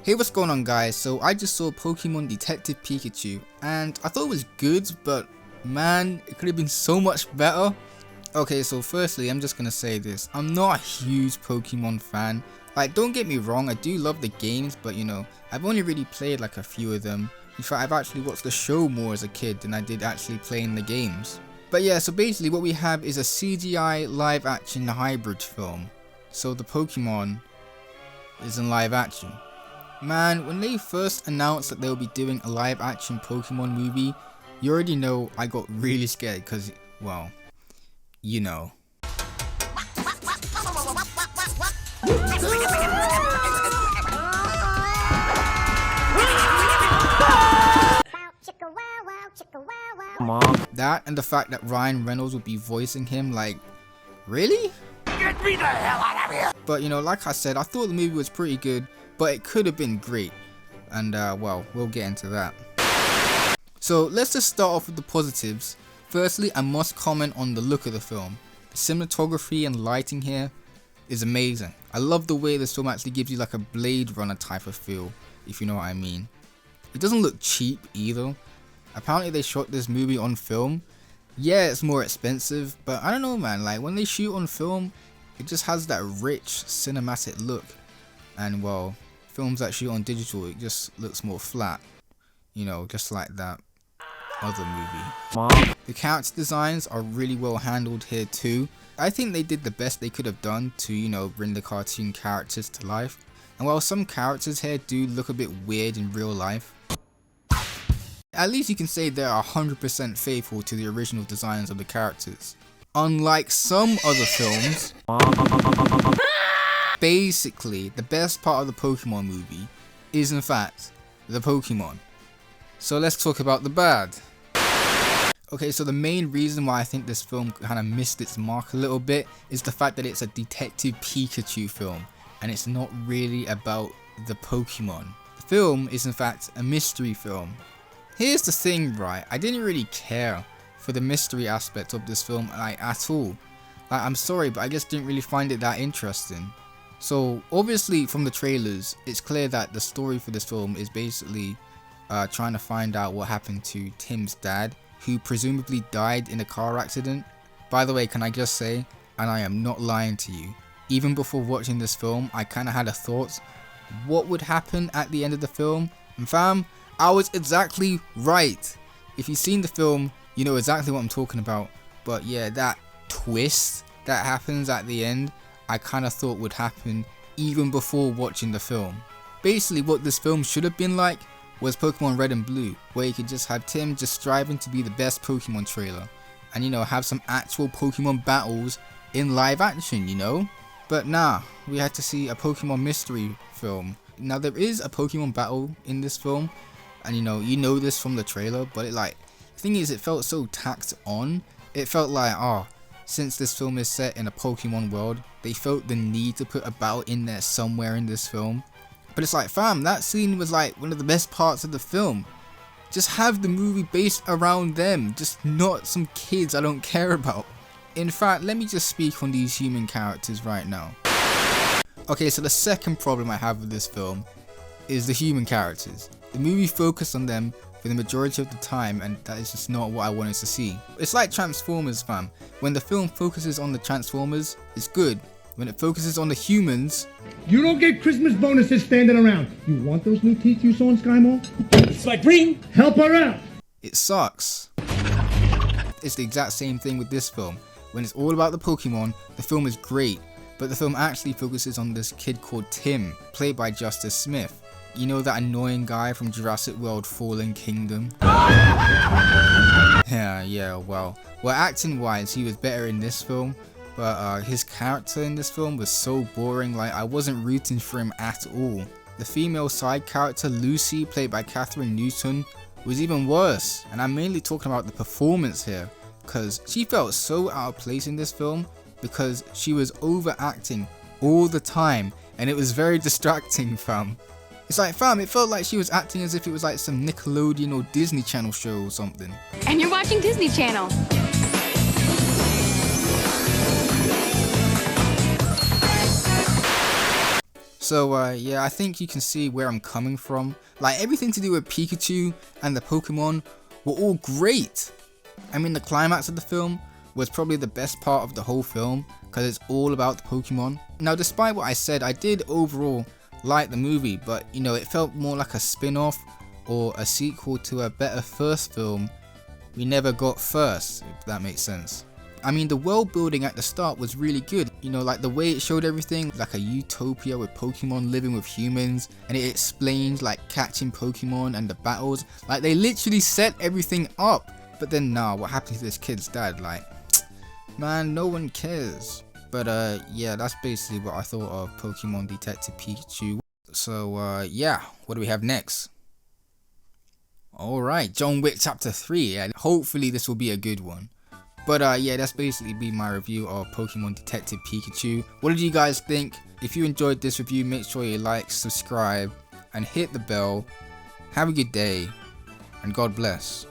Hey, what's going on guys? So I just saw Pokemon Detective Pikachu and I thought it was good, but man, it could have been so much better. Okay, so firstly, I'm just gonna say this. I'm not a huge Pokemon fan. Like, don't get me wrong, I do love the games, but you know, I've only really played like a few of them. In fact, I've actually watched the show more as a kid than I did actually playing the games. But yeah, so basically what we have is a CGI live action hybrid film. So the Pokemon is in live action. Man, when they first announced that they'll be doing a live action Pokemon movie, you already know I got really scared because, well, you know. That and the fact that Ryan Reynolds would be voicing him, like, really? Get me the hell out of here! But you know, like I said, I thought the movie was pretty good, but it could have been great. And well, we'll get into that. So let's just start off with the positives. Firstly, I must comment on the look of the film. The cinematography and lighting here is amazing. I love the way this film actually gives you like a Blade Runner type of feel, if you know what I mean. It doesn't look cheap either. Apparently they shot this movie on film. Yeah, it's more expensive, but I don't know man, like when they shoot on film, it just has that rich cinematic look. And well, films that shoot on digital, it just looks more flat. You know, just like that other movie. The character designs are really well handled here too. I think they did the best they could have done to, you know, bring the cartoon characters to life. And while some characters here do look a bit weird in real life, at least you can say they're 100% faithful to the original designs of the characters. Unlike some other films, basically the best part of the Pokemon movie is in fact the Pokemon. So let's talk about the bad. Okay, so the main reason why I think this film kind of missed its mark a little bit is the fact that it's a Detective Pikachu film and it's not really about the Pokemon. The film is in fact a mystery film. Here's the thing, right, I didn't really care for the mystery aspect of this film like at all. Like, I'm sorry, but I just didn't really find it that interesting. So obviously from the trailers, it's clear that the story for this film is basically trying to find out what happened to Tim's dad, who presumably died in a car accident. By the way, can I just say, and I am not lying to you, even before watching this film, I kind of had a thought, what would happen at the end of the film? And fam, I was exactly right. If you've seen the film, you know exactly what I'm talking about. But yeah, that twist that happens at the end, I kind of thought would happen even before watching the film. Basically what this film should have been like was Pokemon Red and Blue, where you could just have Tim just striving to be the best Pokemon trailer. And you know, have some actual Pokemon battles in live action, you know? But nah, we had to see a Pokemon mystery film. Now there is a Pokemon battle in this film, and you know this from the trailer, but the thing is, it felt so tacked on. It felt like, oh, since this film is set in a Pokemon world, they felt the need to put a battle in there somewhere in this film. But it's like, fam, that scene was like one of the best parts of the film. Just have the movie based around them, just not some kids I don't care about. In fact, let me just speak on these human characters right now. Okay, so the second problem I have with this film is the human characters. The movie focused on them for the majority of the time, and that is just not what I wanted to see. It's like Transformers, fam. When the film focuses on the Transformers, it's good. When it focuses on the humans, you don't get Christmas bonuses standing around. You want those new teeth you saw in Sky Mall? It's like green. Help her out. It sucks. It's the exact same thing with this film. When it's all about the Pokemon, the film is great, but the film actually focuses on this kid called Tim, played by Justice Smith. You know, that annoying guy from Jurassic World Fallen Kingdom? Yeah, well acting wise he was better in this film, but his character in this film was so boring, like I wasn't rooting for him at all. The female side character Lucy, played by Catherine Newton, was even worse, and I'm mainly talking about the performance here, because she felt so out of place in this film because she was overacting all the time and it was very distracting, fam. It's like, fam, it felt like she was acting as if it was like some Nickelodeon or Disney Channel show or something. And you're watching Disney Channel. So yeah, I think you can see where I'm coming from. Like, everything to do with Pikachu and the Pokemon were all great. I mean, the climax of the film was probably the best part of the whole film, because it's all about the Pokemon. Now, despite what I said, I did overall like the movie, but you know, it felt more like a spin-off or a sequel to a better first film we never got first, if that makes sense. I mean, the world building at the start was really good, you know, like the way it showed everything, like a utopia with Pokemon living with humans, and it explained like catching Pokemon and the battles. Like, they literally set everything up. But then nah, what happened to this kid's dad? Like, man, no one cares. But yeah, that's basically what I thought of Pokemon Detective Pikachu. So yeah, what do we have next? Alright, John Wick Chapter 3, and hopefully this will be a good one. But yeah, that's basically been my review of Pokemon Detective Pikachu. What did you guys think? If you enjoyed this review, make sure you like, subscribe, and hit the bell. Have a good day, and God bless.